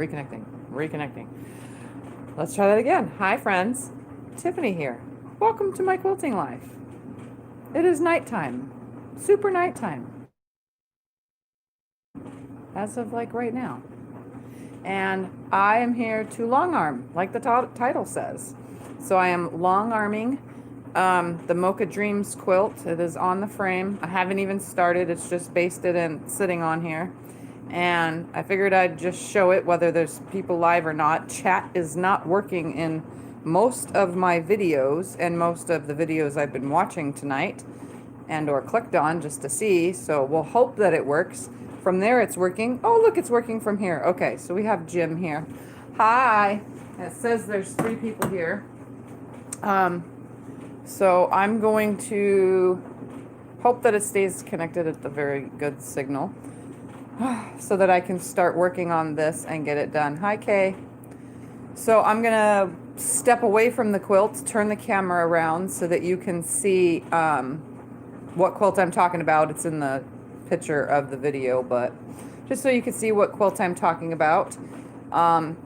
Reconnecting. Let's try that again. Hi, friends. Tiffany here. Welcome to my quilting life. It is nighttime. Super nighttime. As of like right now. And I am here to long arm, like the title says. So I am long arming the Mocha Dreams quilt. It is on the frame. I haven't even started. It's just basted and sitting on here. And I figured I'd just show it whether there's people live or not. Chat is not working in most of my videos and most of the videos I've been watching tonight and or clicked on just to see. So we'll hope that it works. From there it's working. Oh, look, it's working from here. Okay, so we have Jim here. Hi. And it says there's 3 people here. So I'm going to hope that it stays connected at the very good signal so that I can start working on this and get it done. Hi, Kay. So I'm going to step away from the quilt, turn the camera around so that you can see what quilt I'm talking about. It's in the picture of the video, but just so you can see what quilt I'm talking about.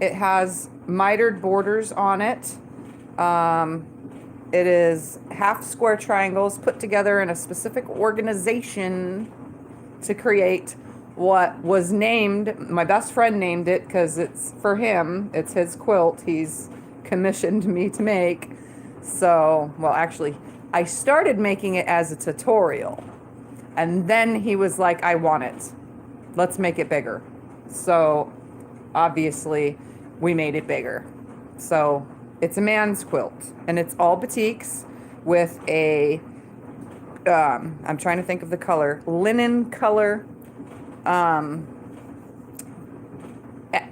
It has mitered borders on it. It is half square triangles put together in a specific organization to create what was named, my best friend named it because it's for him, it's his quilt he's commissioned me to make. So, well, actually, I started making it as a tutorial, and then he was like, I want it. Let's make it bigger. So, obviously, we made it bigger. So, it's a man's quilt, and it's all batiks with a, I'm trying to think of the color, linen color,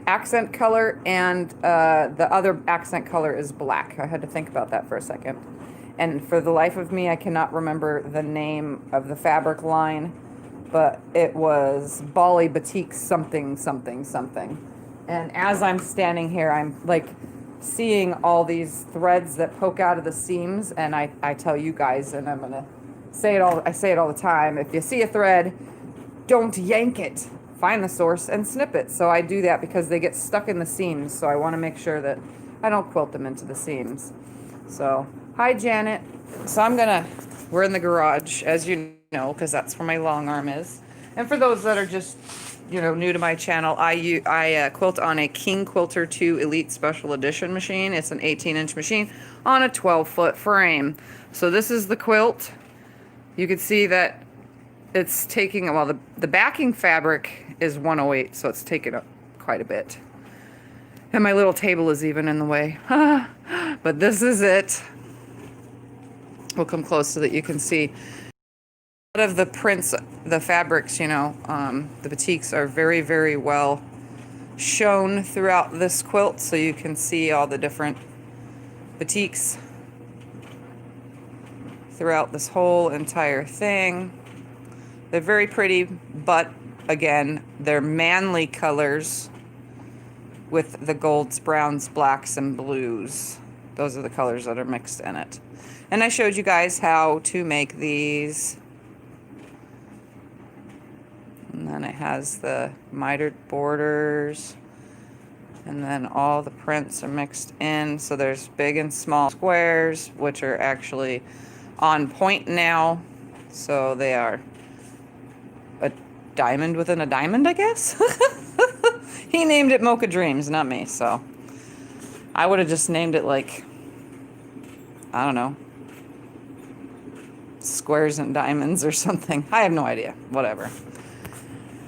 accent color, and the other accent color is black. I had to think about that for a second. And for the life of me, I cannot remember the name of the fabric line, but it was Bali Batik something. And as I'm standing here, I'm like seeing all these threads that poke out of the seams, and I tell you guys, and I'm gonna say it all, I say it all the time, if you see a thread, don't yank it. Find the source and snip it. So I do that because they get stuck in the seams, so I want to make sure that I don't quilt them into the seams. So, hi Janet. So we're in the garage, as you know, because that's where my long arm is. And for those that are just, you know, new to my channel, I quilt on a King Quilter 2 Elite Special Edition machine. It's an 18-inch machine on a 12-foot frame. So this is the quilt. You can see that it's taking, well, the backing fabric is 108, so it's taken up quite a bit. And my little table is even in the way. But this is it. We'll come close so that you can see. A lot of the prints, the fabrics, you know, the batiks are very, very well shown throughout this quilt, so you can see all the different batiks throughout this whole entire thing. They're very pretty, but again, they're manly colors with the golds, browns, blacks, and blues. Those are the colors that are mixed in it. And I showed you guys how to make these. And then it has the mitered borders. And then all the prints are mixed in. So there's big and small squares, which are actually on point now. So they are a diamond within a diamond, I guess. He named it Mocha Dreams, not me. So I would have just named it like, I don't know, squares and diamonds or something. I have no idea. Whatever.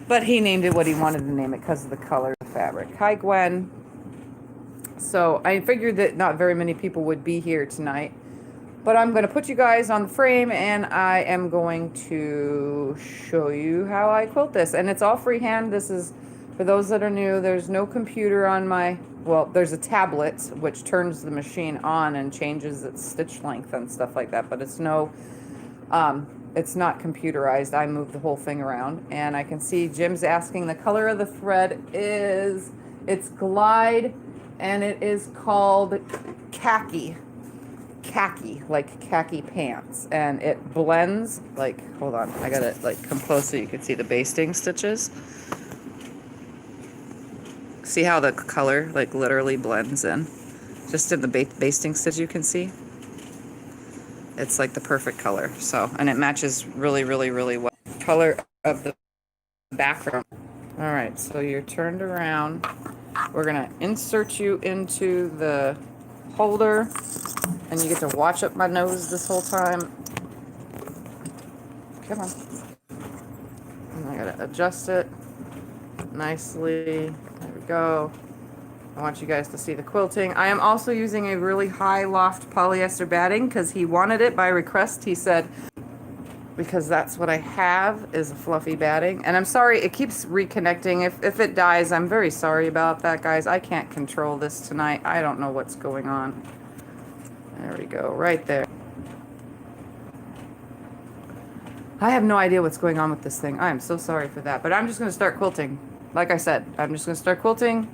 But he named it what he wanted to name it because of the color of the fabric. Hi, Gwen. So I figured that not very many people would be here tonight. But I'm going to put you guys on the frame, and I am going to show you how I quilt this. And it's all freehand. This is, for those that are new, there's no computer on my, well, there's a tablet which turns the machine on and changes its stitch length and stuff like that. But it's no, it's not computerized. I move the whole thing around. And I can see Jim's asking, the color of the thread is, it's Glide, and it is called khaki. Khaki, like khaki pants, and it blends like, hold on, I gotta like come close so you can see the basting stitches. See how the color like literally blends in? Just in the basting stitch you can see. It's like the perfect color. So, and it matches really, really, really well. Color of the background. All right, so you're turned around. We're gonna insert you into the holder, and you get to watch up my nose this whole time. Come on. And I gotta adjust it nicely. There we go. I want you guys to see the quilting. I am also using a really high loft polyester batting because he wanted it by request. He said, because that's what I have is a fluffy batting. And I'm sorry, it keeps reconnecting. If it dies, I'm very sorry about that, guys. I can't control this tonight. I don't know what's going on. There we go, right there. I have no idea what's going on with this thing. I am so sorry for that. But I'm just going to start quilting. Like I said, I'm just going to start quilting.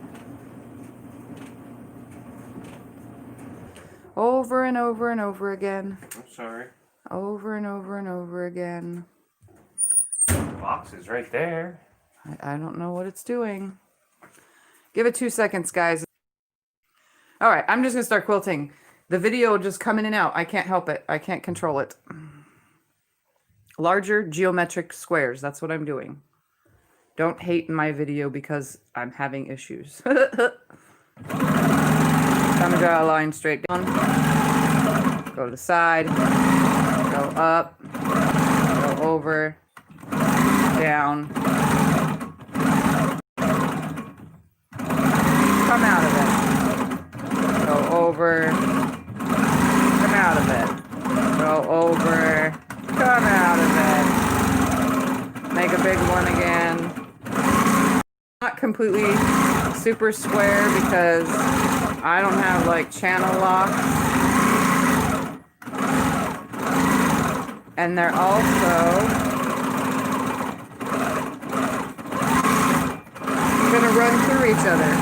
Over and over and over again. I'm sorry. Over and over and over again. The box is right there. I don't know what it's doing. Give it 2 seconds, guys. All right, I'm just going to start quilting. The video will just come in and out. I can't help it. I can't control it. Larger geometric squares. That's what I'm doing. Don't hate my video because I'm having issues. I'm gonna draw a line straight down, go to the side, go up, go over, down, come out of it, go over, come out of it, go over, come out of it, make a big one again. Not completely super square because I don't have like channel locks, and they're also gonna run through each other.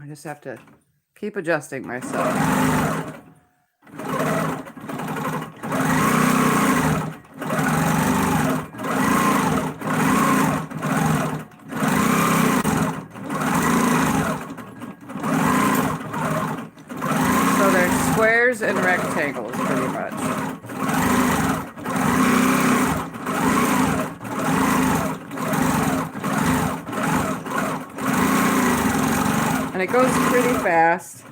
I just have to keep adjusting myself. So there's squares and rectangles pretty much. And it goes pretty fast.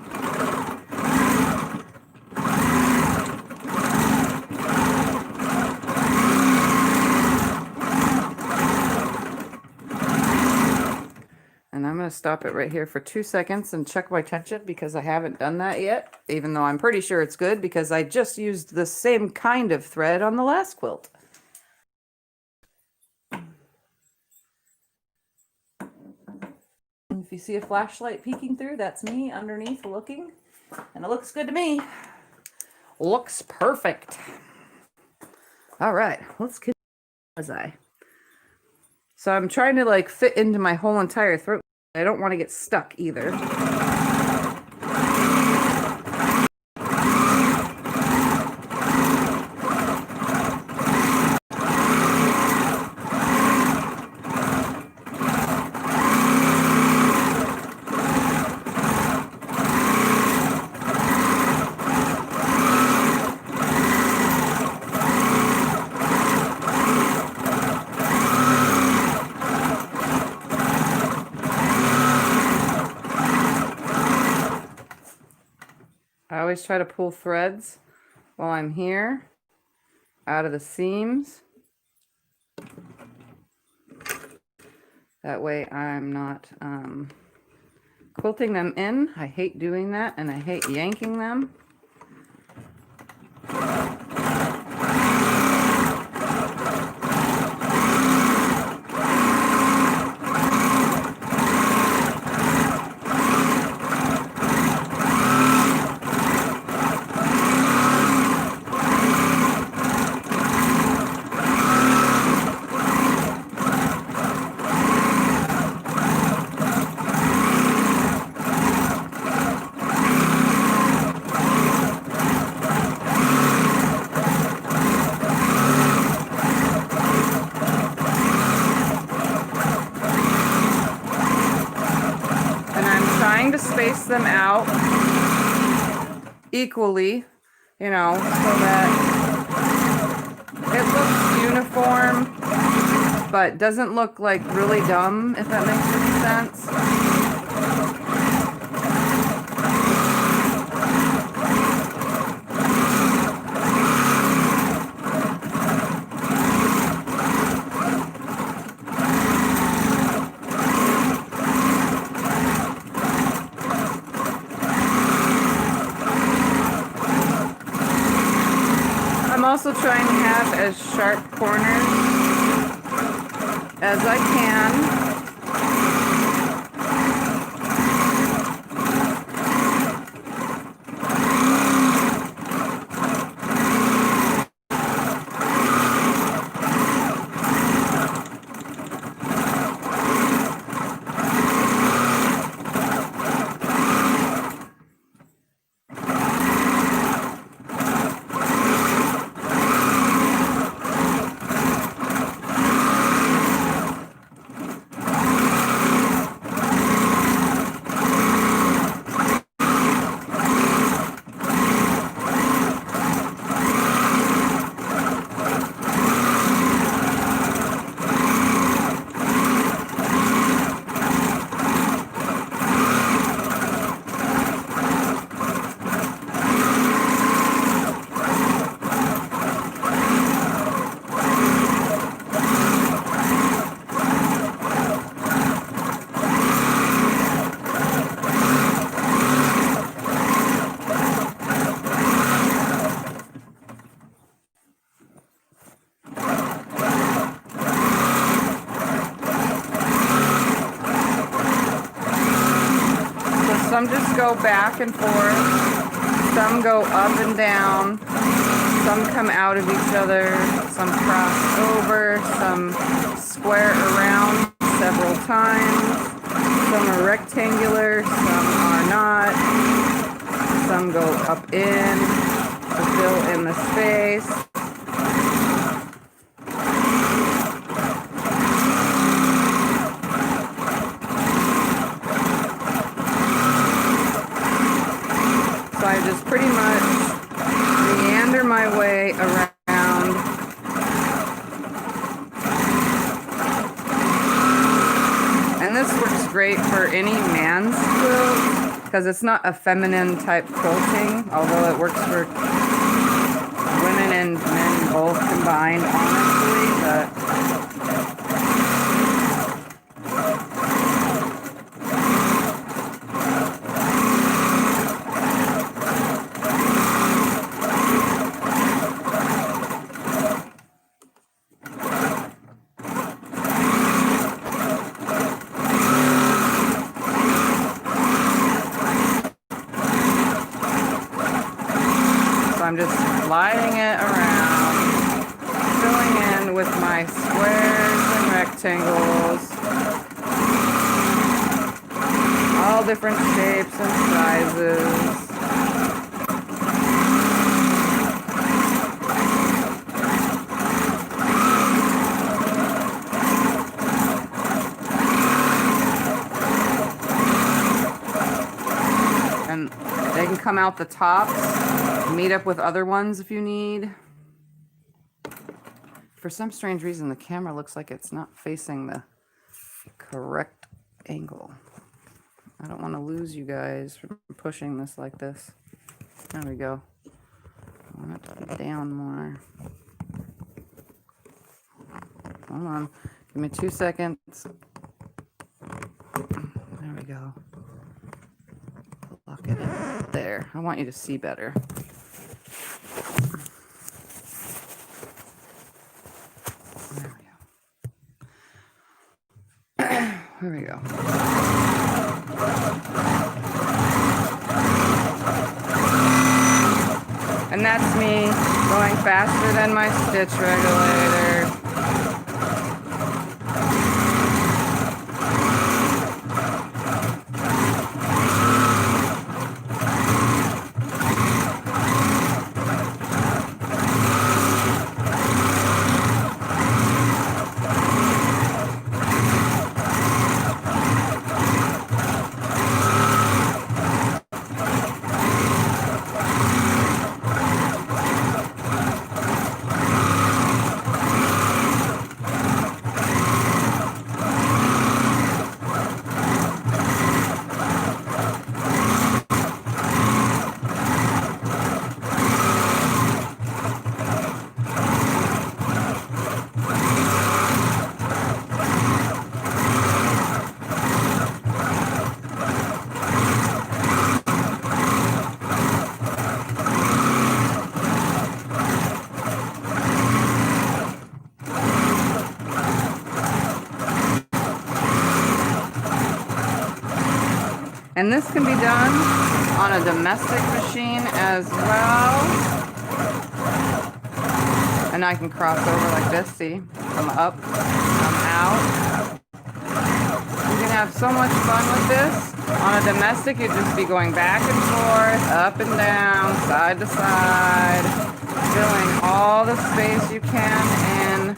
And I'm going to stop it right here for 2 seconds and check my tension because I haven't done that yet, even though I'm pretty sure it's good because I just used the same kind of thread on the last quilt. If you see a flashlight peeking through, that's me underneath looking. And it looks good to me. Looks perfect. All right, let's get So I'm trying to like fit into my whole entire throat. I don't want to get stuck either. I always try to pull threads while I'm here out of the seams. That way I'm not quilting them in. I hate doing that and I hate yanking them. equally, you know, so that it looks uniform, but doesn't look like really dumb, if that makes any sense. I'm also trying to have as sharp corners as I can. Some just go back and forth, some go up and down, some come out of each other, some cross over, some square around several times, some are rectangular, some are not, some go up in to fill in the space. I just pretty much meander my way around. And this works great for any man's quilt because it's not a feminine type quilting, although it works for women and men both combined, honestly, but I'm just sliding it around, filling in with my squares and rectangles, all different shapes and sizes. And they can come out the tops. Meet up with other ones if you need. For some strange reason, the camera looks like it's not facing the correct angle. I don't want to lose you guys from pushing this like this. There we go. I want it to be down more. Hold on. Give me 2 seconds. There we go. Lock it in. There. I want you to see better. Here we go. And that's me going faster than my stitch regulator. And this can be done on a domestic machine as well. And I can cross over like this, see? Come up, come out. You can have so much fun with this. On a domestic, you'd just be going back and forth, up and down, side to side, filling all the space you can in.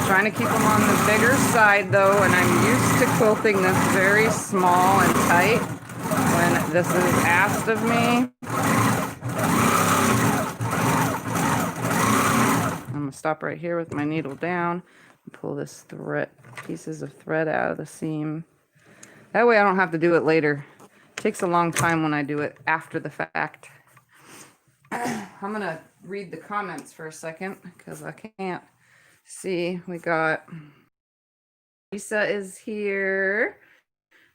Trying to keep them on the bigger side though, and I'm used to quilting this very small and tight when this is asked of me. I'm gonna stop right here with my needle down and pull this pieces of thread out of the seam. That way I don't have to do it later. It takes a long time when I do it after the fact. I'm gonna read the comments for a second because I can't see. We got Lisa is here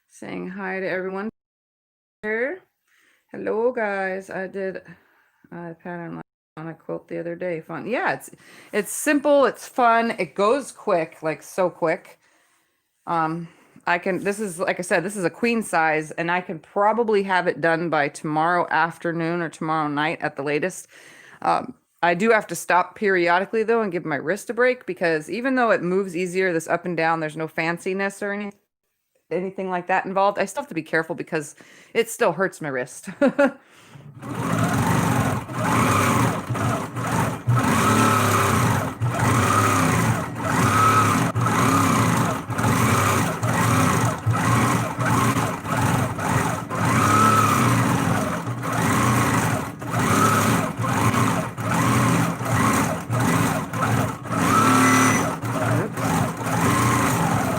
saying hi to everyone here. Hello guys. I did a pattern on a quilt the other day. Fun. Yeah, it's simple, it's fun, it goes quick, like so quick. This is, like I said, this is a queen size, and I can probably have it done by tomorrow afternoon or tomorrow night at the latest. I do have to stop periodically though and give my wrist a break, because even though it moves easier, this up and down, there's no fanciness or anything like that involved. I still have to be careful because it still hurts my wrist.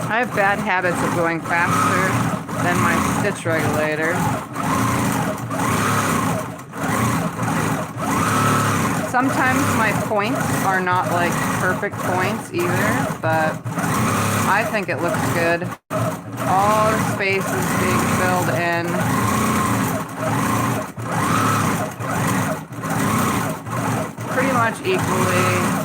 I have bad habits of going faster than my stitch regulator. Sometimes my points are not like perfect points either, but I think it looks good. All the space is being filled in. Pretty much equally.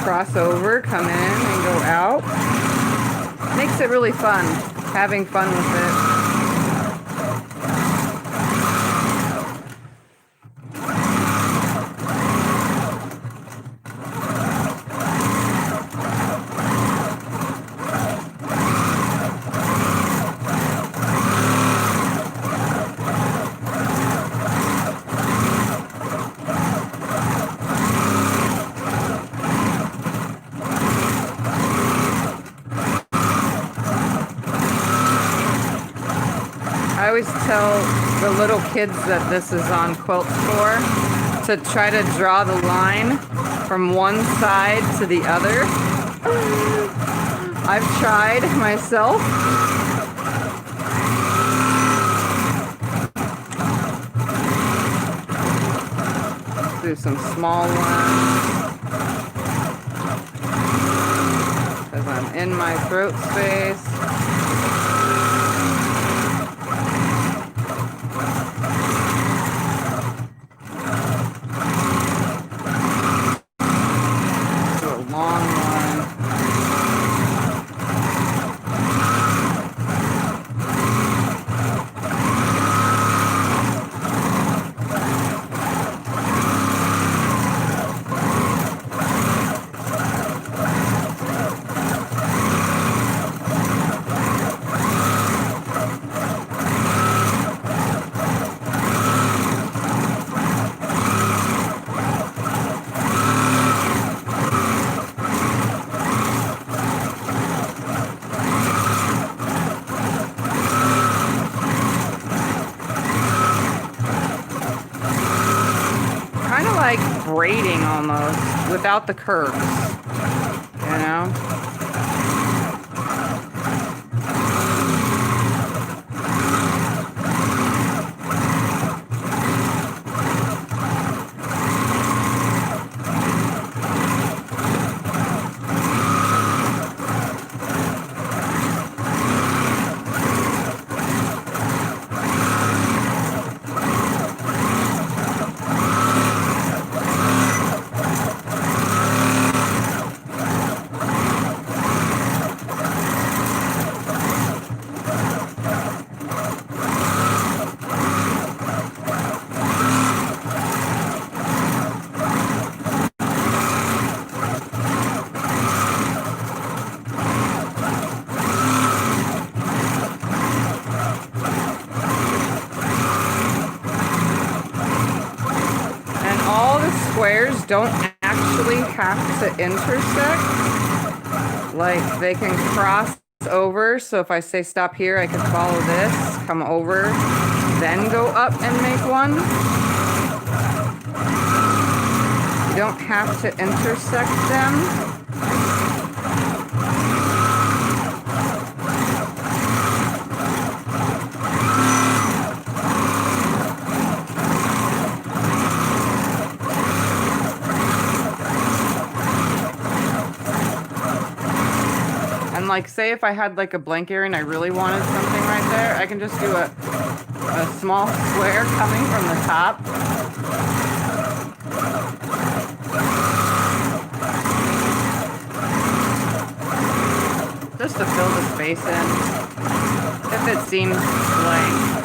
Cross over, come in and go out. Makes it really fun, having fun with it. I always tell the little kids that this is on Quilts for to try to draw the line from one side to the other. I've tried myself. Do some small ones because I'm in my throat space. Like braiding almost without the curves, you know? don't actually have to intersect. Like, they can cross over. So if I say stop here, I can follow this, come over, then go up and make one. You don't have to intersect them. And like, say if I had like a blank area and I really wanted something right there, I can just do a small square coming from the top. Just to fill the space in, if it seems blank.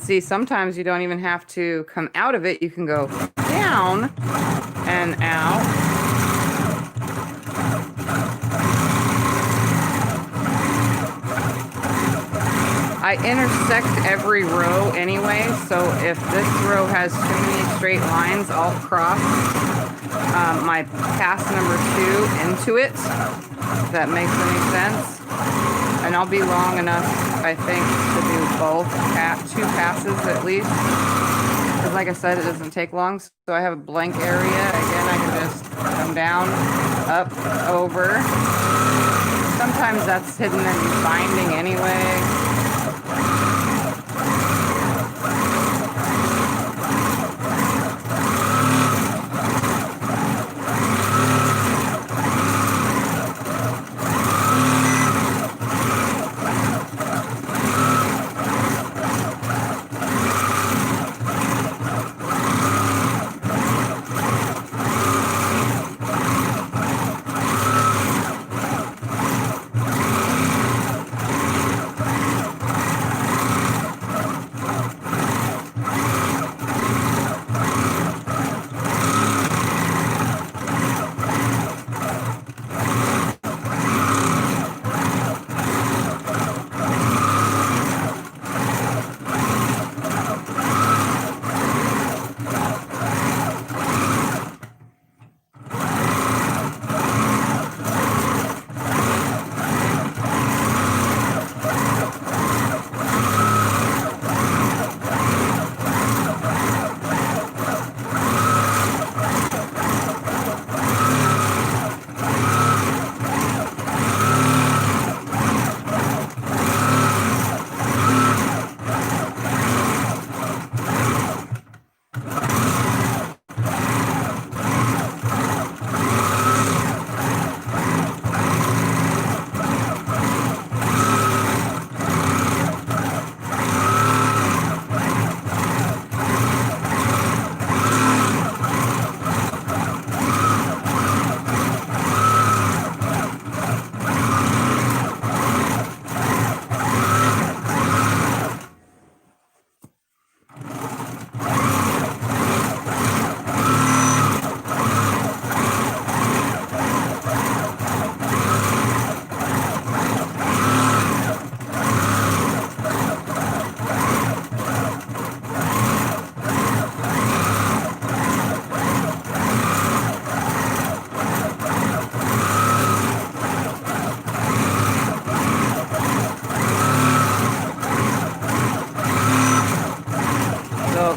See, sometimes you don't even have to come out of it. You can go down and out. I intersect every row anyway, so if this row has too many straight lines, I'll cross my pass number 2 into it, if that makes any sense. And I'll be long enough, I think, to do both, 2 passes at least. Because like I said, it doesn't take long. So I have a blank area. Again, I can just come down, up, over. Sometimes that's hidden in binding anyway.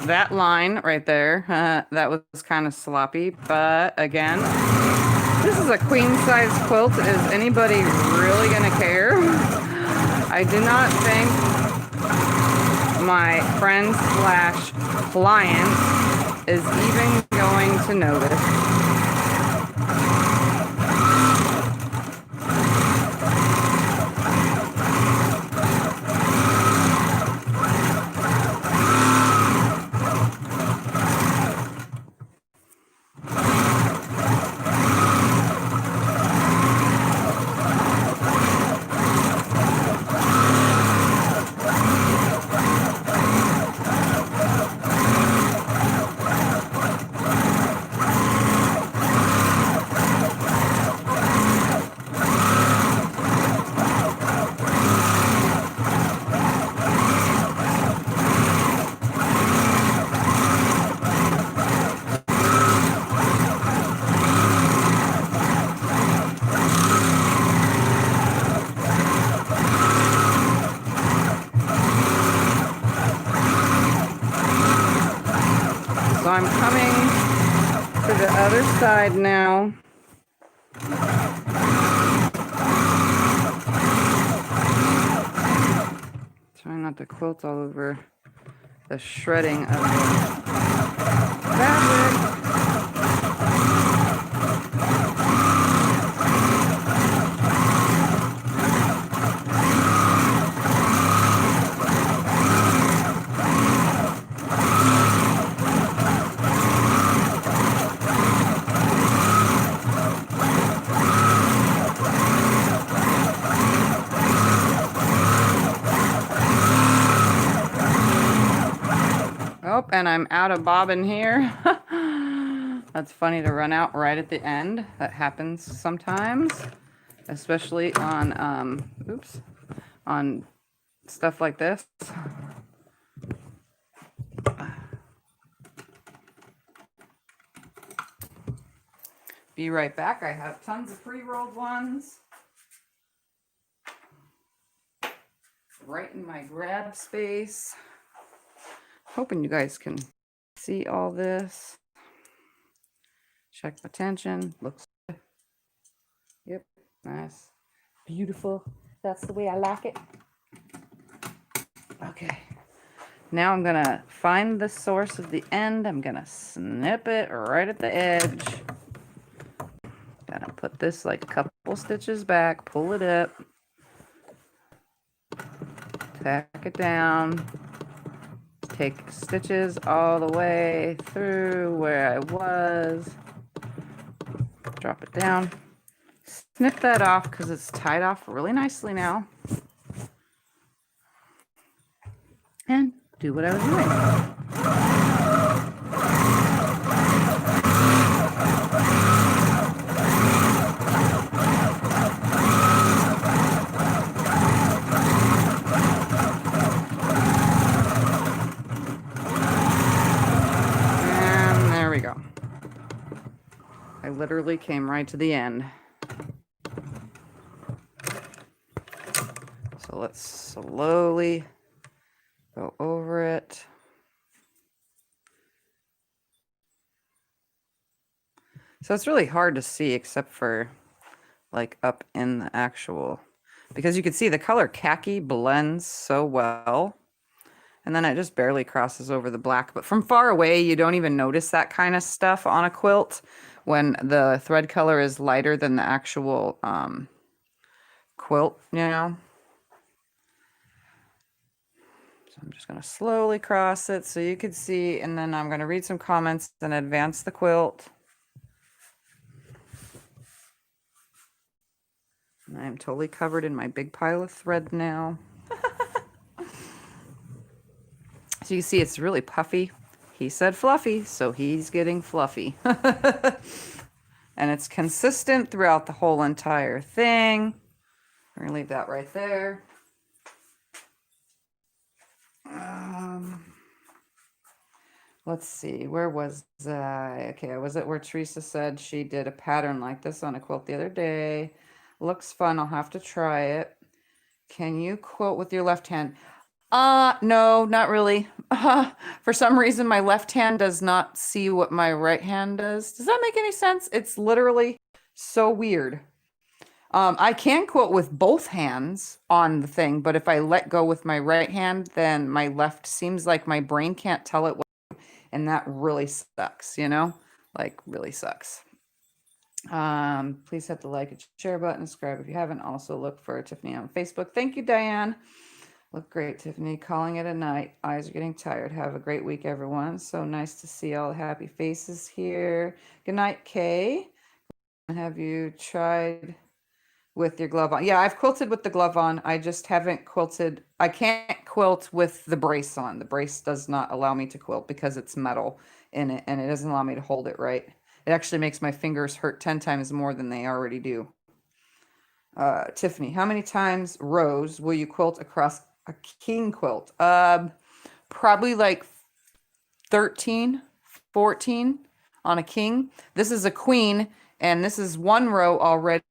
That line right there, that was kind of sloppy, but again, this is a queen size quilt. Is anybody really gonna care? I do not think my friends / clients is even going to notice. So I'm coming to the other side now. Trying not to quilt all over the shredding of the fabric. Oh, and I'm out of bobbin here. That's funny to run out right at the end. That happens sometimes, especially on, on stuff like this. Be right back. I have tons of pre-rolled ones right in my grab space. Hoping you guys can see all this. Check the tension. Looks good. Yep, nice. Beautiful. That's the way I like it. Okay. Now I'm gonna find the source of the end. I'm gonna snip it right at the edge. Gonna put this like a couple stitches back, pull it up, tack it down. Take stitches all the way through where I was. Drop it down. Snip that off because it's tied off really nicely now. And do what I was doing. Literally came right to the end. So let's slowly go over it. So it's really hard to see except for like up in the actual, because you can see the color khaki blends so well. And then it just barely crosses over the black. But from far away, you don't even notice that kind of stuff on a quilt when the thread color is lighter than the actual quilt, you know. So I'm just going to slowly cross it so you can see. And then I'm going to read some comments and advance the quilt. And I'm totally covered in my big pile of thread now. So you can see it's really puffy. He said fluffy, so he's getting fluffy. And it's consistent throughout the whole entire thing. We're gonna leave that right there. Let's see, where was I? Okay, I was at where Teresa said she did a pattern like this on a quilt the other day. Looks fun, I'll have to try it. Can you quilt with your left hand? No, not really. For some reason, my left hand does not see what my right hand does. Does that make any sense? It's literally so weird. I can quilt with both hands on the thing, but if I let go with my right hand, then my left seems like my brain can't tell it what. And that really sucks, you know, like really sucks. Please hit the like and share button, subscribe if you haven't. Also look for Tiffany on Facebook. Thank you, Diane. Look great, Tiffany. Calling it a night. Eyes are getting tired. Have a great week, everyone. So nice to see all the happy faces here. Good night, Kay. Have you tried with your glove on? Yeah, I've quilted with the glove on. I just haven't quilted. I can't quilt with the brace on. The brace does not allow me to quilt because it's metal in it, and it doesn't allow me to hold it right. It actually makes my fingers hurt 10 times more than they already do. Tiffany, how many times, rows, will you quilt across a king quilt? Probably like 13, 14 on a king. This is a queen, and this is one row already,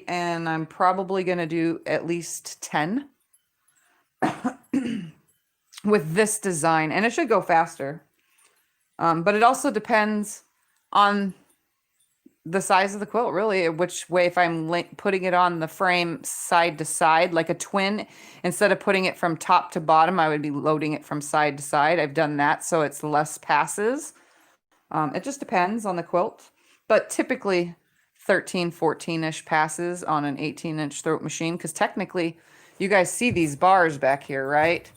and I'm probably going to do at least 10 with this design, and it should go faster. But it also depends on the size of the quilt, really, which way, if I'm putting it on the frame side to side like a twin, instead of putting it from top to bottom, I would be loading it from side to side. I've done that so it's less passes. It just depends on the quilt, but typically 13, 14-ish passes on an 18-inch throat machine, because technically you guys see these bars back here, right?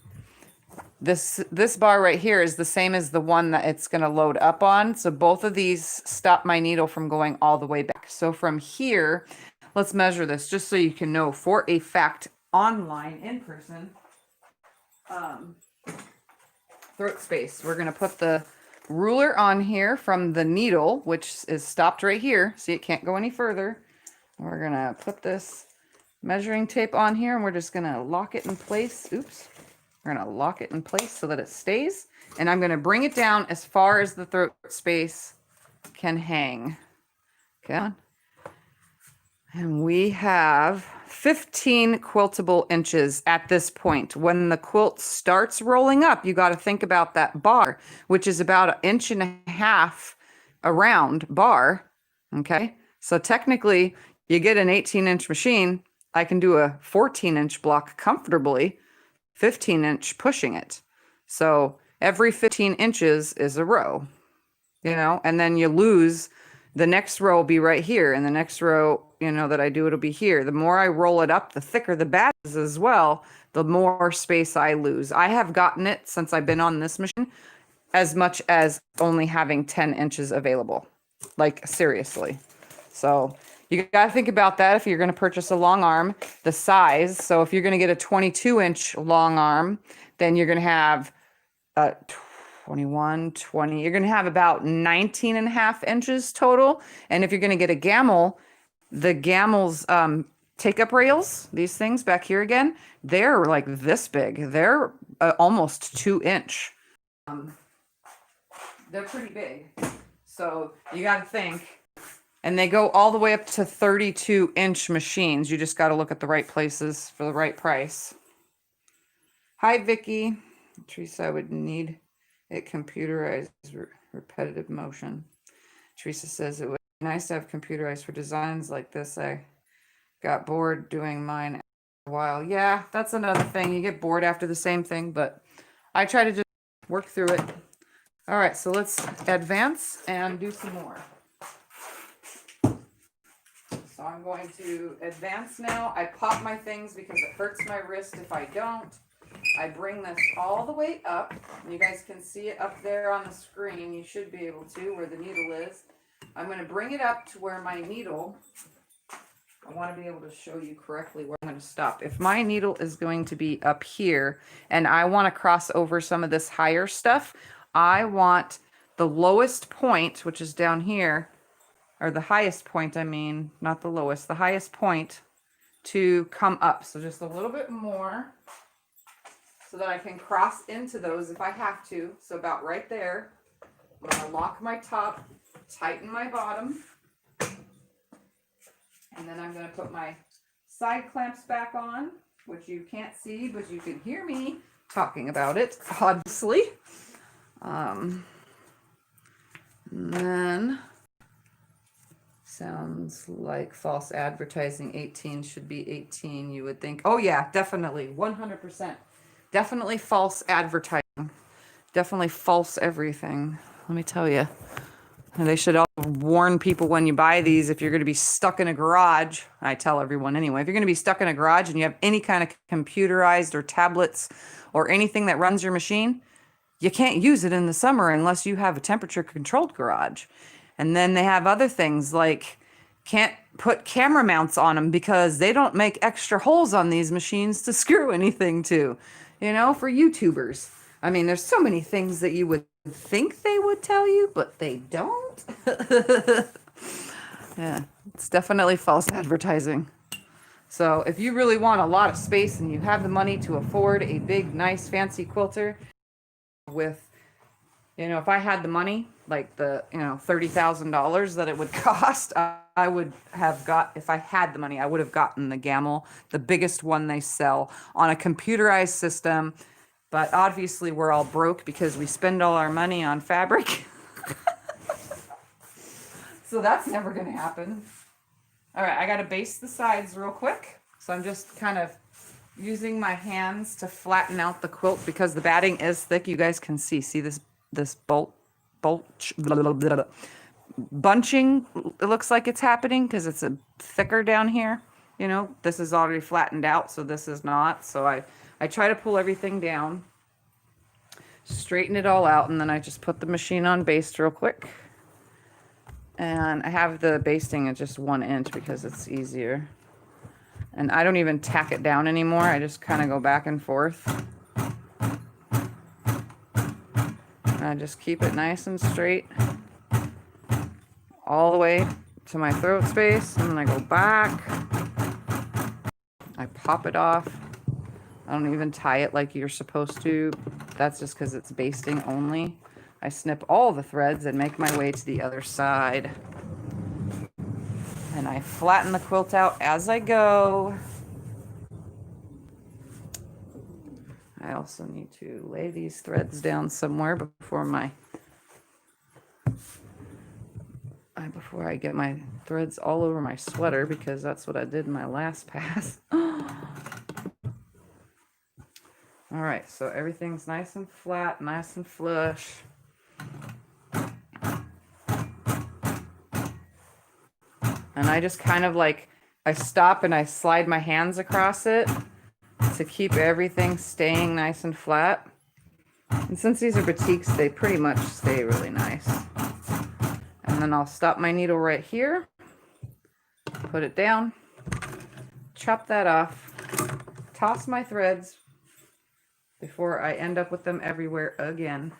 This bar right here is the same as the one that it's going to load up on. So both of these stop my needle from going all the way back. So from here, let's measure this just so you can know for a fact online, in person, throat space. We're going to put the ruler on here from the needle, which is stopped right here. See, it can't go any further. We're going to put this measuring tape on here, and we're just going to lock it in place. Oops. We're going to lock it in place so that it stays. And I'm going to bring it down as far as the throat space can hang. Okay. And we have 15 quiltable inches at this point. When the quilt starts rolling up, you got to think about that bar, which is about 1.5 inches around bar. Okay. So technically, you get an 18-inch machine, I can do a 14-inch block comfortably, 15-inch pushing it. So every 15 inches is a row, you know, and then you lose. The next row will be right here, and the next row, you know, that I do, it'll be here. The more I roll it up, the thicker the bat is as well, the more space I lose. I have gotten it, since I've been on this machine, as much as only having 10 inches available. Like, seriously. So you got to think about that if you're going to purchase a long arm, the size. So if you're going to get a 22-inch long arm, then you're going to have 21, 20. You're going to have about 19.5 inches total. And if you're going to get a gamel, the gamel's take-up rails, these things back here again, they're like this big. They're almost 2-inch. They're pretty big. So you got to think. And they go all the way up to 32-inch machines. You just got to look at the right places for the right price. Hi, Vicky. Teresa, I would need it computerized, repetitive motion. Teresa says it would be nice to have computerized for designs like this. I got bored doing mine after a while. Yeah, that's another thing. You get bored after the same thing, but I try to just work through it. All right, so let's advance and do some more. So I'm going to advance now. I pop my things because it hurts my wrist if I don't. I bring this all the way up. You guys can see it up there on the screen. You should be able to, where the needle is. I'm going to bring it up to where my needle, I want to be able to show you correctly where I'm going to stop. If my needle is going to be up here and I want to cross over some of this higher stuff, I want the lowest point, which is down here, or the highest point, I mean, not the lowest, the highest point to come up. So just a little bit more so that I can cross into those if I have to. So about right there. I'm going to lock my top, tighten my bottom, and then I'm going to put my side clamps back on, which you can't see, but you can hear me talking about it, obviously. And then sounds like false advertising. 18 should be 18, you would think. Oh yeah, definitely, 100%. Definitely false advertising. Definitely false everything. let me tell you. And they should all warn people when you buy these, if you're going to be stuck in a garage, I tell everyone anyway, if you're going to be stuck in a garage and you have any kind of computerized or tablets or anything that runs your machine, you can't use it in the summer unless you have a temperature controlled garage. And then they have other things like can't put camera mounts on them because they don't make extra holes on these machines to screw anything to, you know, for YouTubers. I mean, there's so many things that you would think they would tell you, but they don't. Yeah, it's definitely false advertising. So if you really want a lot of space and you have the money to afford a big, nice, fancy quilter with, you know, if I had the money, like the, you know, $30,000 that it would cost, I would have got, if I had the money, I would have gotten the Gamel, the biggest one they sell on a computerized system. But obviously we're all broke because we spend all our money on fabric. So that's never going to happen. All right, I got to base the sides real quick. So I'm just kind of using my hands to flatten out the quilt because the batting is thick. You guys can see this bunching. It looks like it's happening because it's thicker down here. You know, this is already flattened out, so this is not. So I try to pull everything down, straighten it all out, and then I just put the machine on baste real quick. And I have the basting at just 1 inch because it's easier. And I don't even tack it down anymore. I just kind of go back and forth. And I just keep it nice and straight all the way to my throat space. And then I go back. I pop it off. I don't even tie it like you're supposed to. That's just because it's basting only. I snip all the threads and make my way to the other side. And I flatten the quilt out as I go. I also need to lay these threads down somewhere before I get my threads all over my sweater, because that's what I did in my last pass. All right, so everything's nice and flat, nice and flush. And I just kind of like, I stop and I slide my hands across it to keep everything staying nice and flat. And since these are batiks, they pretty much stay really nice. And then I'll stop my needle right here, put it down, chop that off, toss my threads before I end up with them everywhere again.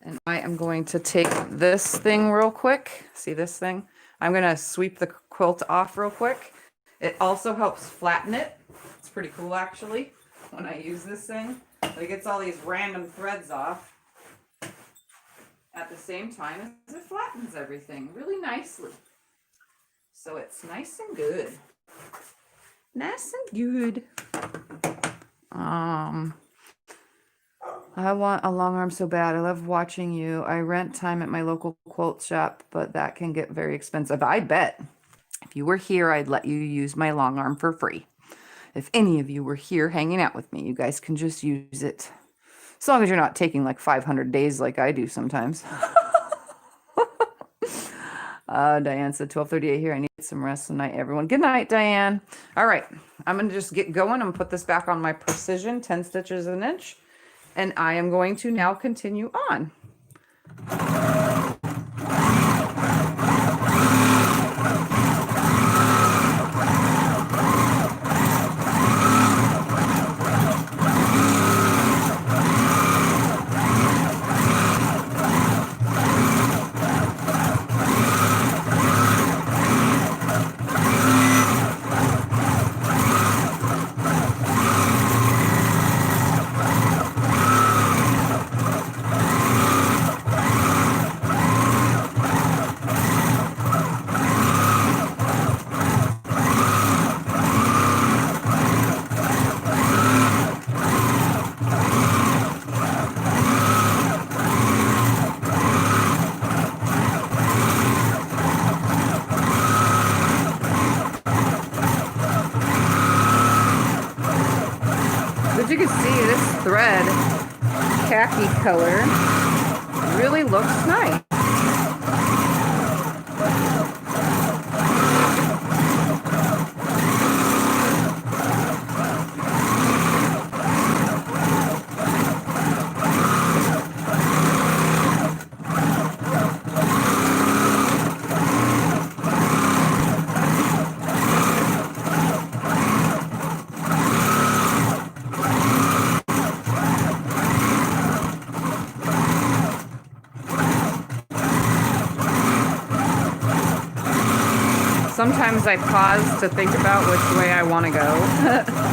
And I am going to take this thing real quick. See this thing? I'm going to sweep the quilt off real quick. It also helps flatten it. It's pretty cool, actually, when I use this thing. It gets all these random threads off at the same time as it flattens everything really nicely. So it's nice and good. Nice and good. I want a long arm so bad. I love watching you. I rent time at my local quilt shop, but that can get very expensive. I bet if you were here, I'd let you use my long arm for free. If any of you were here hanging out with me, you guys can just use it. As long as you're not taking like 500 days like I do sometimes. Diane said 12:38 here. I need some rest tonight, everyone. Good night, Diane. All right, I'm going to just get going. I'm going to put this back on my precision, 10 stitches an inch. And I am going to now continue on. As you can see, this thread khaki color really looks nice. Sometimes I pause to think about which way I want to go.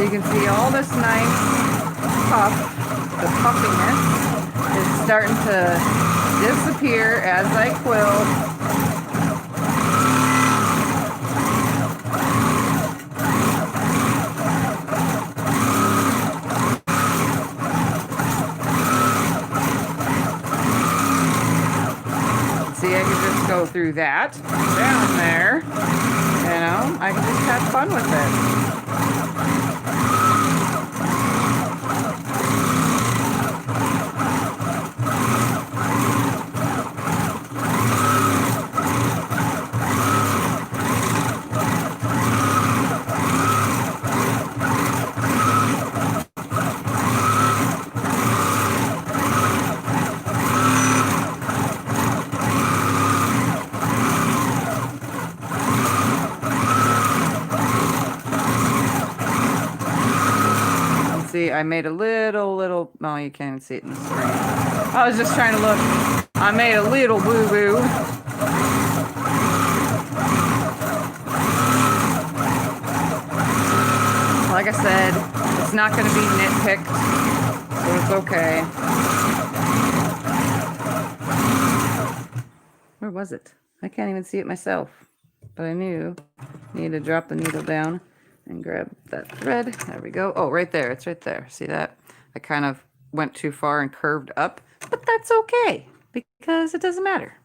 You can see all this nice puff, the puffiness is starting to disappear as I quilt. See, I can just go through that, down there, you know, I can just have fun with it. See, I made a little, oh, you can't even see it in the screen. I was just trying to look. I made a little boo-boo. Like I said, it's not going to be nitpicked, so it's okay. Where was it? I can't even see it myself, but I knew I needed to drop the needle down and grab that thread. There we go. Oh, right there. It's right there. See that? I kind of went too far and curved up, but that's okay because it doesn't matter.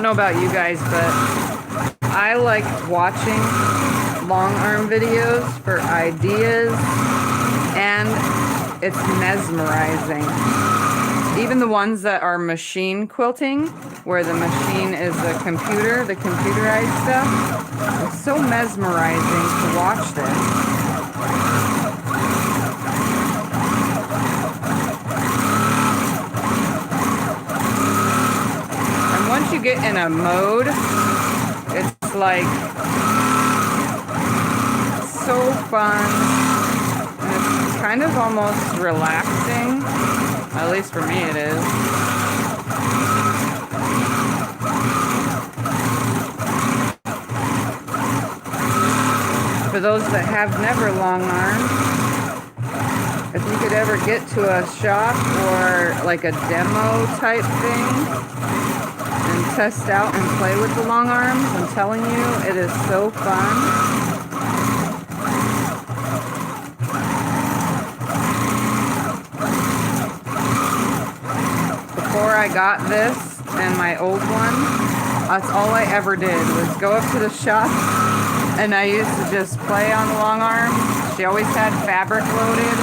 Know about you guys, but I like watching long arm videos for ideas, and it's mesmerizing. Even the ones that are machine quilting, where the machine is the computer, the computerized stuff, it's so mesmerizing to watch this. And once you get in a mode, it's like so fun. And it's kind of almost relaxing. At least for me it is. For those that have never long armed, if you could ever get to a shop or like a demo type thing and test out and play with the long arms, I'm telling you, it is so fun. Before I got this and my old one, that's all I ever did was go up to the shop, and I used to just play on the long arm. She always had fabric loaded.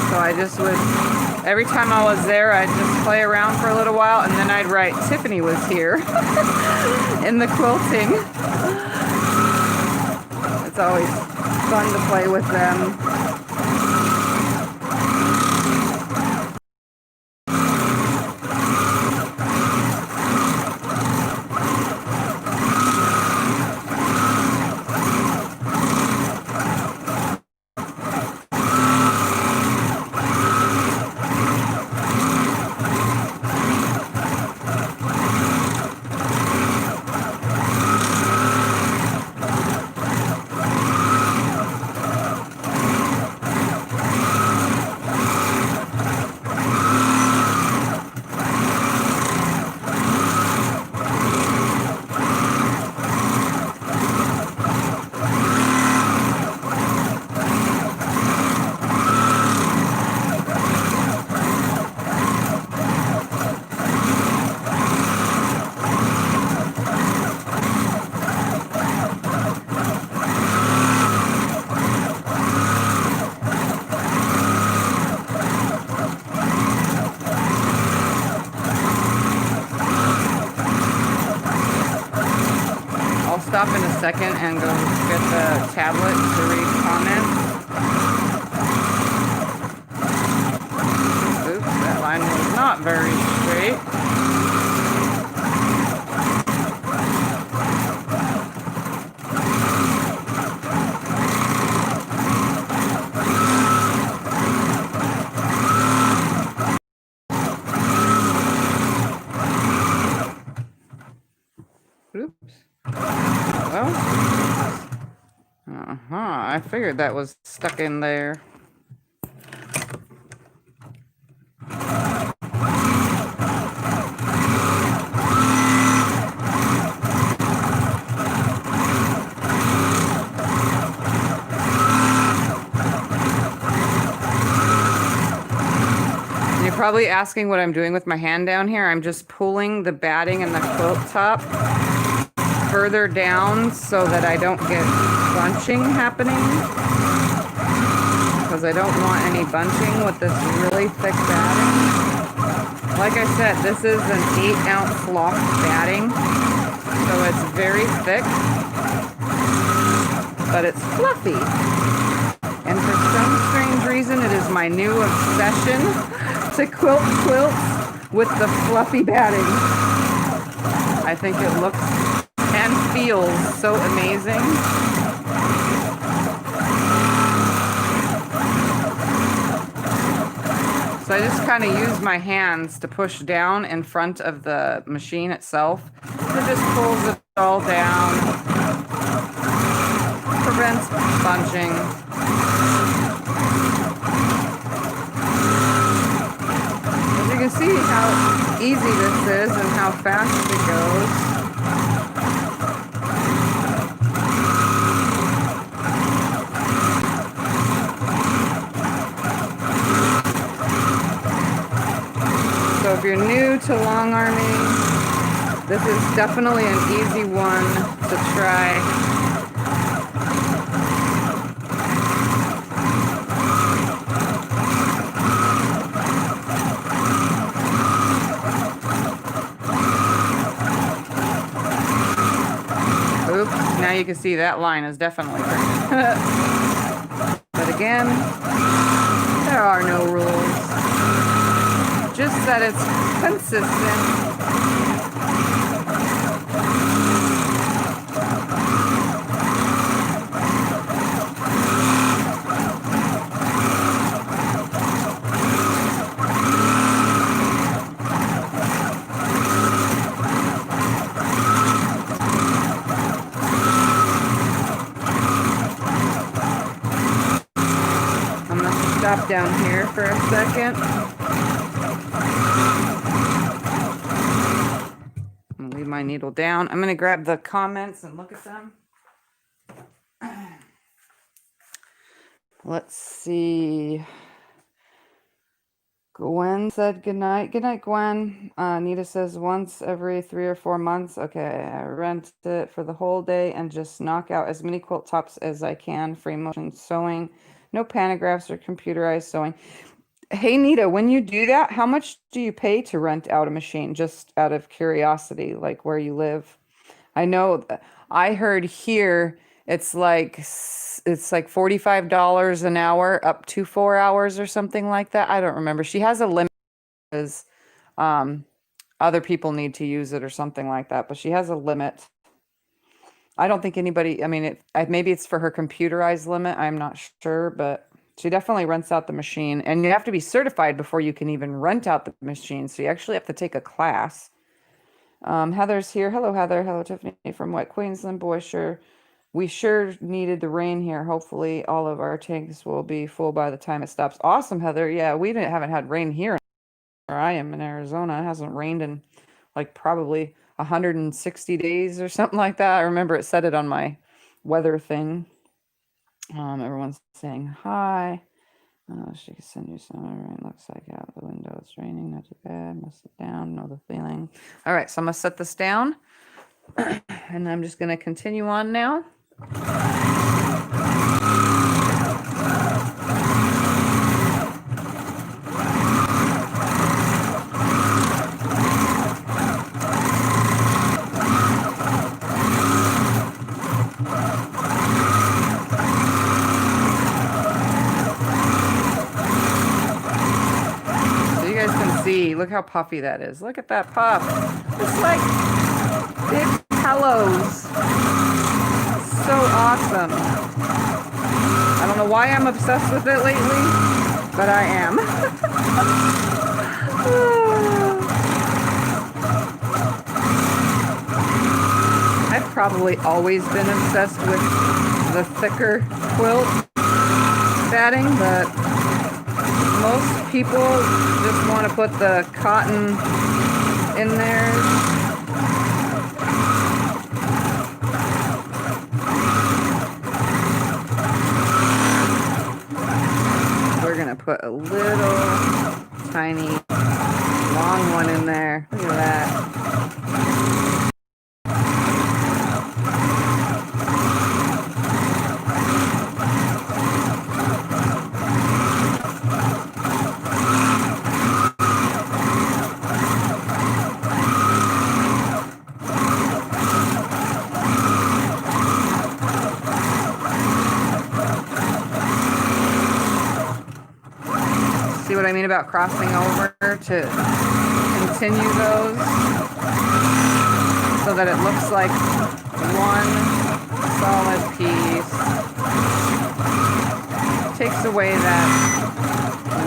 So I just would, every time I was there, I'd just play around for a little while, and then I'd write, "Tiffany was here," in the quilting. It's always fun to play with them. Stop in a second and go get the tablet to read comments. Oops, that line was not very straight. Oops. I figured that was stuck in there. You're probably asking what I'm doing with my hand down here. I'm just pulling the batting and the quilt top further down so that I don't get bunching happening, because I don't want any bunching with this really thick batting. Like I said, this is an 8-ounce loft batting, so it's very thick, but it's fluffy. And for some strange reason, it is my new obsession to quilt quilts with the fluffy batting. I think it looks and feels so amazing. So I just kind of use my hands to push down in front of the machine itself. It just pulls it all down, prevents bunching. As you can see how easy this is and how fast it goes. So if you're new to long arming, this is definitely an easy one to try. you can see that line is definitely but again, there are no rules. Just that it's consistent. Stop down here for a second. I'm gonna leave my needle down. I'm gonna grab the comments and look at them. Let's see. Gwen said good night. Good night, Gwen. Nita says once every 3 or 4 months. Okay, I rent it for the whole day and just knock out as many quilt tops as I can. Free motion sewing. No panographs or computerized sewing. Hey, Nita, when you do that, how much do you pay to rent out a machine? Just out of curiosity, like where you live. I know I heard here it's like $45 an hour up to 4 hours or something like that. I don't remember. She has a limit because other people need to use it or something like that, but she has a limit. I don't think anybody, I mean, maybe it's for her computerized limit. I'm not sure, but she definitely rents out the machine. And you have to be certified before you can even rent out the machine. So you actually have to take a class. Heather's here. Hello, Heather. Hello, Tiffany from Wet Queensland. Boy, we sure needed the rain here. Hopefully all of our tanks will be full by the time it stops. Awesome, Heather. Yeah, we haven't had rain here where I am in Arizona. It hasn't rained in like probably 160 days or something like that. I remember it said it on my weather thing. Everyone's saying hi. She can send you some rain. Looks like out the window it's raining. Not too bad. Must sit down. Know the feeling. All right, so I'm gonna set this down, and I'm just gonna continue on now. Look how puffy that is. Look at that puff. It's like big pillows. So awesome. I don't know why I'm obsessed with it lately, but I am. I've probably always been obsessed with the thicker quilt batting, but most people just want to put the cotton in there. We're going to put a little tiny long one in there. Look at that. See what I mean about crossing over to continue those so that it looks like one solid piece. Takes away that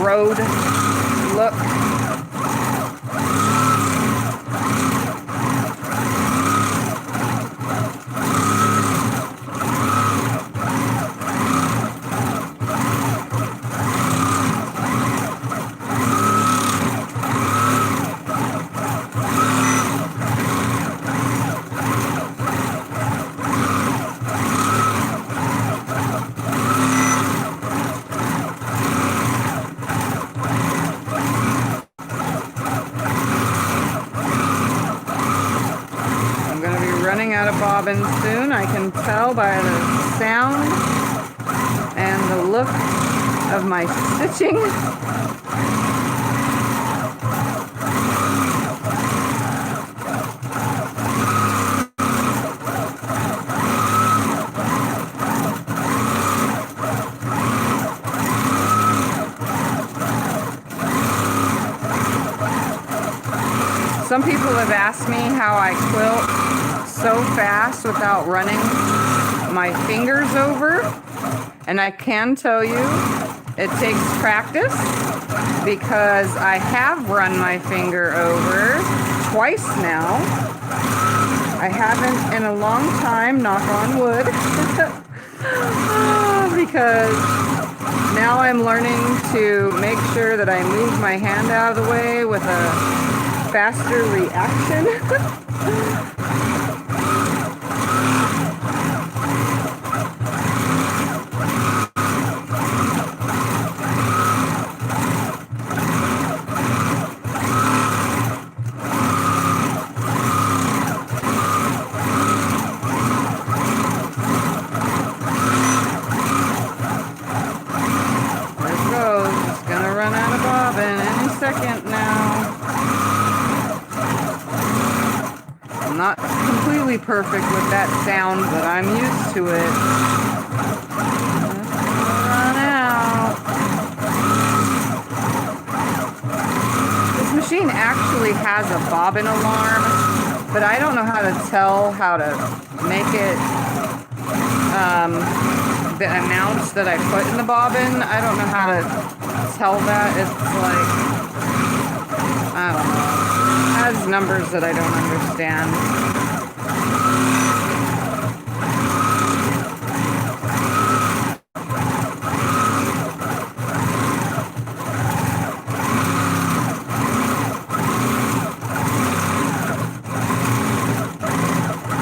road look. Bobbins soon. I can tell by the sound and the look of my stitching. Some people have asked me how I quilt so fast without running my fingers over, and I can tell you it takes practice, because I have run my finger over twice now. I haven't in a long time, knock on wood, because now I'm learning to make sure that I move my hand out of the way with a faster reaction. Second now. I'm not completely perfect with that sound, but I'm used to it. Run out. This machine actually has a bobbin alarm, but I don't know how to tell how to make it the amounts that I put in the bobbin. I don't know how to tell that. It's like, I don't know. It has numbers that I don't understand.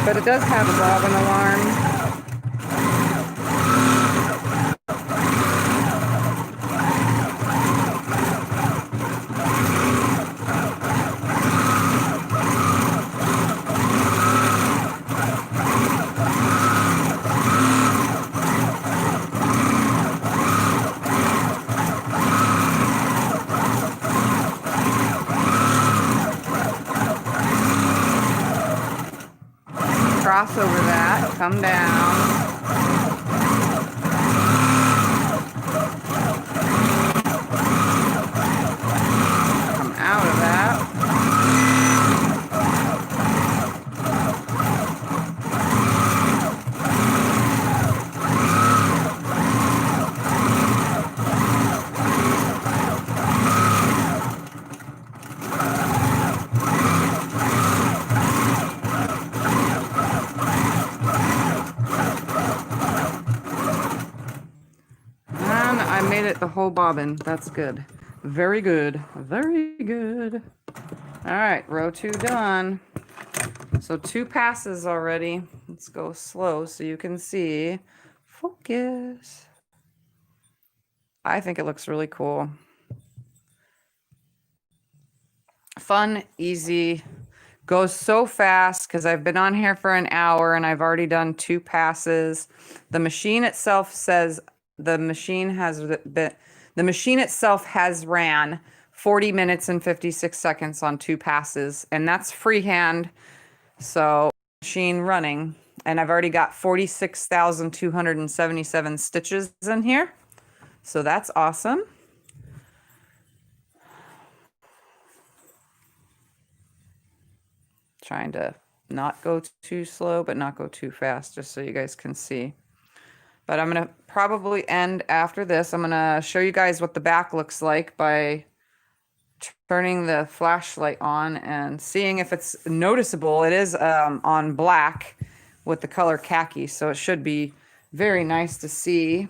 But it does have a bobbin alarm. Cross over that, come down. Come out of that. The whole bobbin. That's good. Very good. Very good. All right, row 2 done. So 2 passes already. Let's go slow so you can see. Focus. I think it looks really cool. Fun, easy. Goes so fast because I've been on here for an hour and I've already done 2 passes. The machine itself says the machine itself has ran 40 minutes and 56 seconds on 2 passes, and that's freehand. So machine running, and I've already got 46,277 stitches in here. So that's awesome. Trying to not go too slow, but not go too fast, just so you guys can see. But I'm going to probably end after this. I'm going to show you guys what the back looks like by turning the flashlight on and seeing if it's noticeable. It is on black with the color khaki, so it should be very nice to see.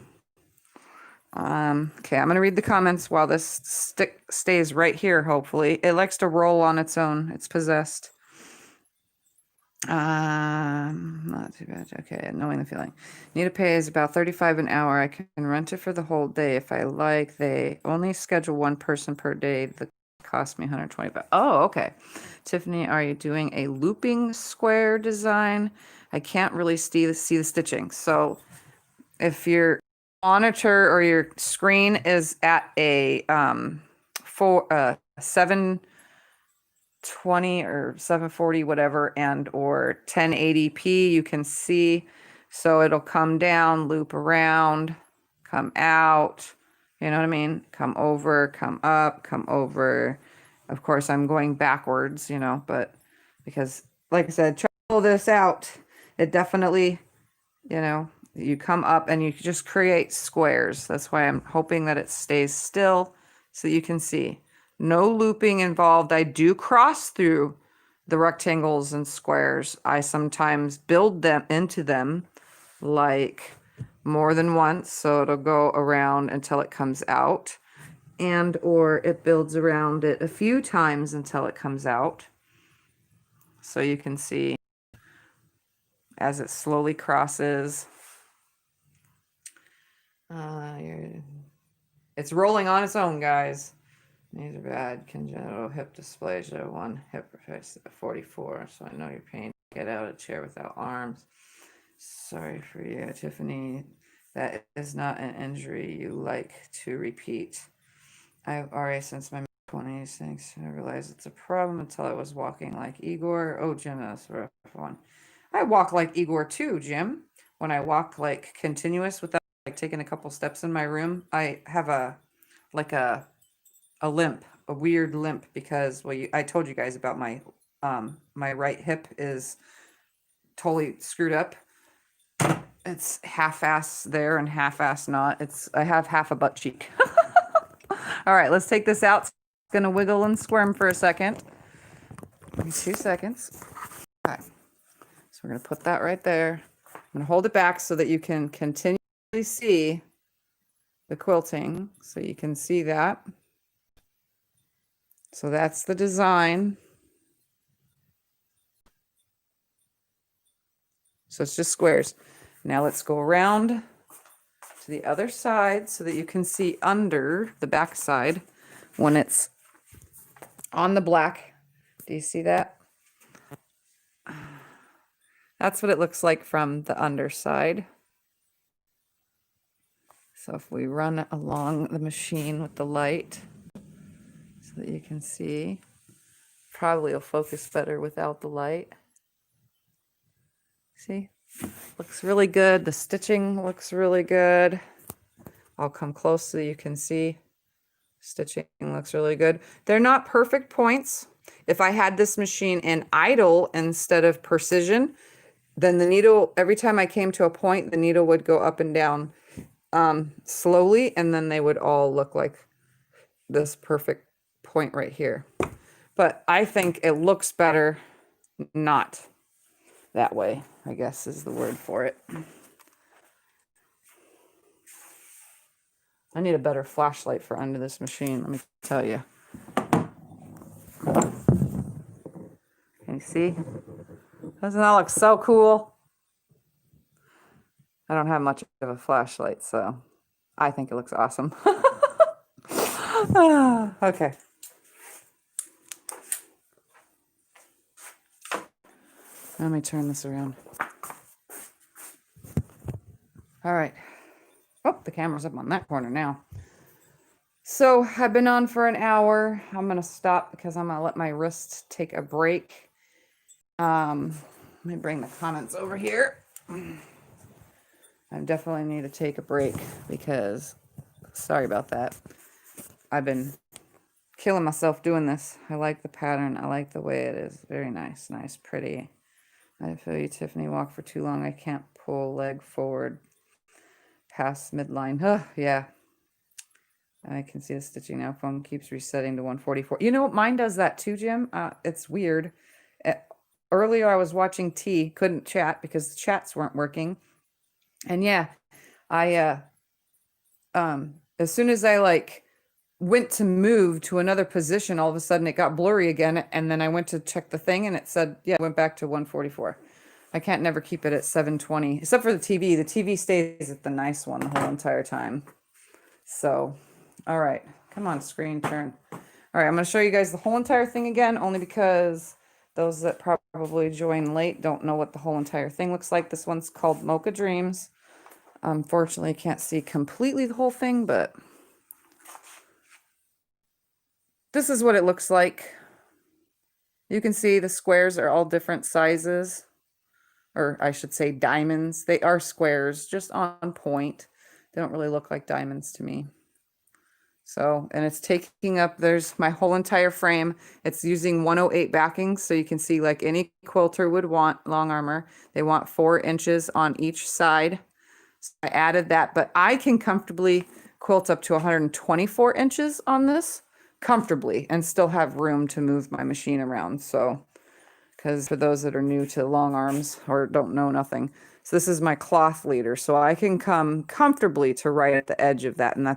Okay, I'm going to read the comments while this stick stays right here, hopefully. It likes to roll on its own. It's possessed. Not too bad. Okay, knowing the feeling. Need to pay is about $35 an hour. I can rent it for the whole day if I like. They only schedule 1 person per day. That cost me $125. Oh, okay. Tiffany, are you doing a looping square design? I can't really see the stitching. So if your monitor or your screen is at a 720 or 740 whatever, and or 1080p, you can see. So it'll come down, loop around, come out, you know what I mean, come over, come up, come over, Of course, I'm going backwards, you know, but because, like I said, try to pull this out. It definitely, you know, you come up and you just create squares. That's why I'm hoping that it stays still so you can see. No looping involved. I do cross through the rectangles and squares. I sometimes build them into them like more than once, so it'll go around until it comes out, and or it builds around it a few times until it comes out. So you can see as it slowly crosses. It's rolling on its own, guys. These are bad. Congenital hip dysplasia, 1 hip replace 44. So I know your pain. Get out of a chair without arms. Sorry for you, Tiffany. That is not an injury you like to repeat. I have RA since my 20s. Thanks. I realized it's a problem until I was walking like Igor. Oh, Jim, that's a rough one. I walk like Igor too, Jim. When I walk like continuous without like taking a couple steps in my room, I have a limp, a weird limp because I told you guys about my my right hip is totally screwed up. It's half-ass there and half-ass not. I have half a butt cheek. All right, let's take this out. It's gonna wiggle and squirm for a second. Give me 2 seconds. Okay, so we're gonna put that right there. I'm gonna hold it back so that you can continually see the quilting, so you can see that. So that's the design. So it's just squares. Now let's go around to the other side so that you can see under the back side when it's on the black. Do you see that? That's what it looks like from the underside. So if we run along the machine with the light so that you can see, probably will focus better without the light. See? Looks really good. The stitching looks really good. I'll come close so you can see. Stitching looks really good. They're not perfect points. If I had this machine in idle instead of precision, then the needle, every time I came to a point, the needle would go up and down slowly, and then they would all look like this perfect point right here. But I think it looks better not that way, I guess is the word for it. I need a better flashlight for under this machine, let me tell you. Can you see? Doesn't that look so cool? I don't have much of a flashlight, so I think it looks awesome. Okay. Let me turn this around. All right. Oh, the camera's up on that corner now. So I've been on for an hour. I'm going to stop because I'm going to let my wrist take a break. Let me bring the comments over here. I definitely need to take a break because, sorry about that. I've been killing myself doing this. I like the pattern. I like the way it is. Very nice, nice, pretty. I feel you, Tiffany. Walk for too long. I can't pull leg forward past midline. Oh, yeah. I can see the stitching now. Phone keeps resetting to 144. You know, mine does that too, Jim. It's weird. Earlier, I was watching T. Couldn't chat because the chats weren't working. And yeah, I as soon as I like went to move to another position, all of a sudden it got blurry again, and then I went to check the thing and it said, yeah, it went back to 144. I can't never keep it at 720, except for the TV. The TV stays at the nice one the whole entire time. So, all right, come on, screen turn. All right, I'm going to show you guys the whole entire thing again, only because those that probably join late don't know what the whole entire thing looks like. This one's called Mocha Dreams. Unfortunately, I can't see completely the whole thing, but this is what it looks like. You can see the squares are all different sizes, or I should say diamonds. They are squares, just on point. They don't really look like diamonds to me. So, and it's taking up, there's my whole entire frame. It's using 108 backings. So you can see like any quilter would want long armor. They want 4 inches on each side. So I added that, but I can comfortably quilt up to 124 inches on this comfortably and still have room to move my machine around. So, because for those that are new to long arms or don't know nothing, so this is my cloth leader. So I can come comfortably to right at the edge of that. And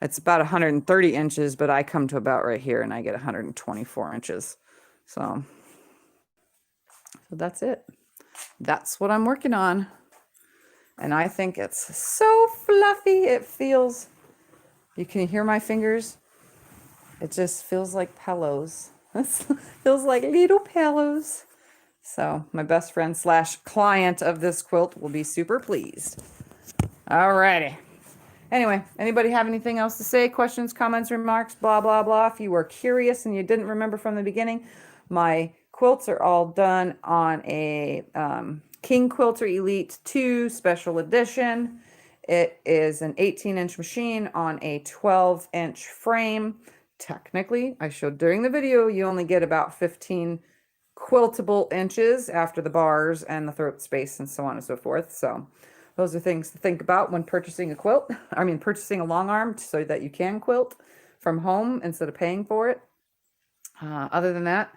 it's about 130 inches, but I come to about right here and I get 124 inches. So that's it. That's what I'm working on. And I think it's so fluffy. It feels, you can hear my fingers. It just feels like pillows. It feels like little pillows. So my best friend / client of this quilt will be super pleased. Alrighty. Anyway, anybody have anything else to say? Questions, comments, remarks, blah, blah, blah. If you were curious and you didn't remember from the beginning, my quilts are all done on a King Quilter Elite 2 Special Edition. It is an 18-inch machine on a 12-inch frame. Technically, I showed during the video, you only get about 15 quiltable inches after the bars and the throat space and so on and so forth. So those are things to think about when purchasing a quilt. I mean, purchasing a long arm so that you can quilt from home instead of paying for it. Other than that,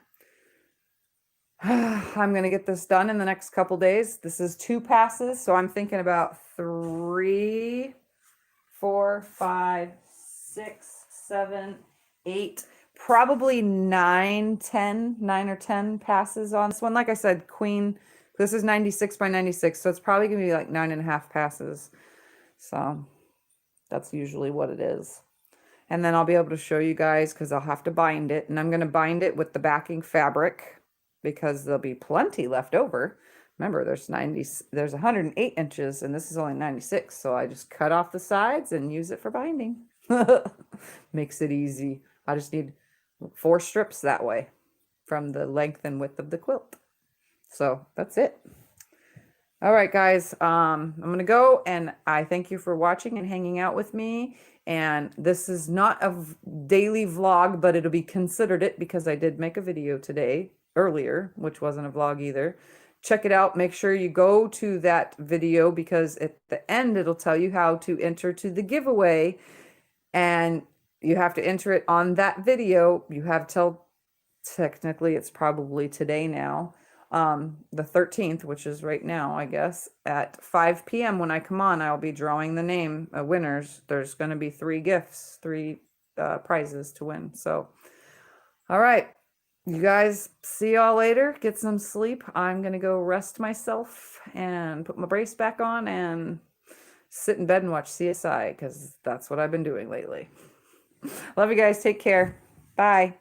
I'm going to get this done in the next couple days. This is 2 passes, so I'm thinking about 3, 4, 5, 6, 7, 8, probably 9 or 10 passes on this one. Like I said, Queen, this is 96 by 96, so it's probably going to be like 9.5 passes. So that's usually what it is. And then I'll be able to show you guys because I'll have to bind it. And I'm going to bind it with the backing fabric because there'll be plenty left over. Remember, there's 108 inches and this is only 96. So I just cut off the sides and use it for binding. Makes it easy. I just need 4 strips that way from the length and width of the quilt. So that's it. All right, guys, I'm going to go, and I thank you for watching and hanging out with me. And this is not a daily vlog, but it'll be considered it because I did make a video today earlier, which wasn't a vlog either. Check it out. Make sure you go to that video because at the end, it'll tell you how to enter to the giveaway. And you have to enter it on that video. You have till, technically, it's probably today now. The 13th, which is right now, I guess, at 5 p.m. when I come on, I'll be drawing the name winners. There's going to be 3 gifts, 3 prizes to win. So, all right, you guys, see y'all later. Get some sleep. I'm going to go rest myself and put my brace back on and sit in bed and watch CSI because that's what I've been doing lately. Love you guys. Take care. Bye.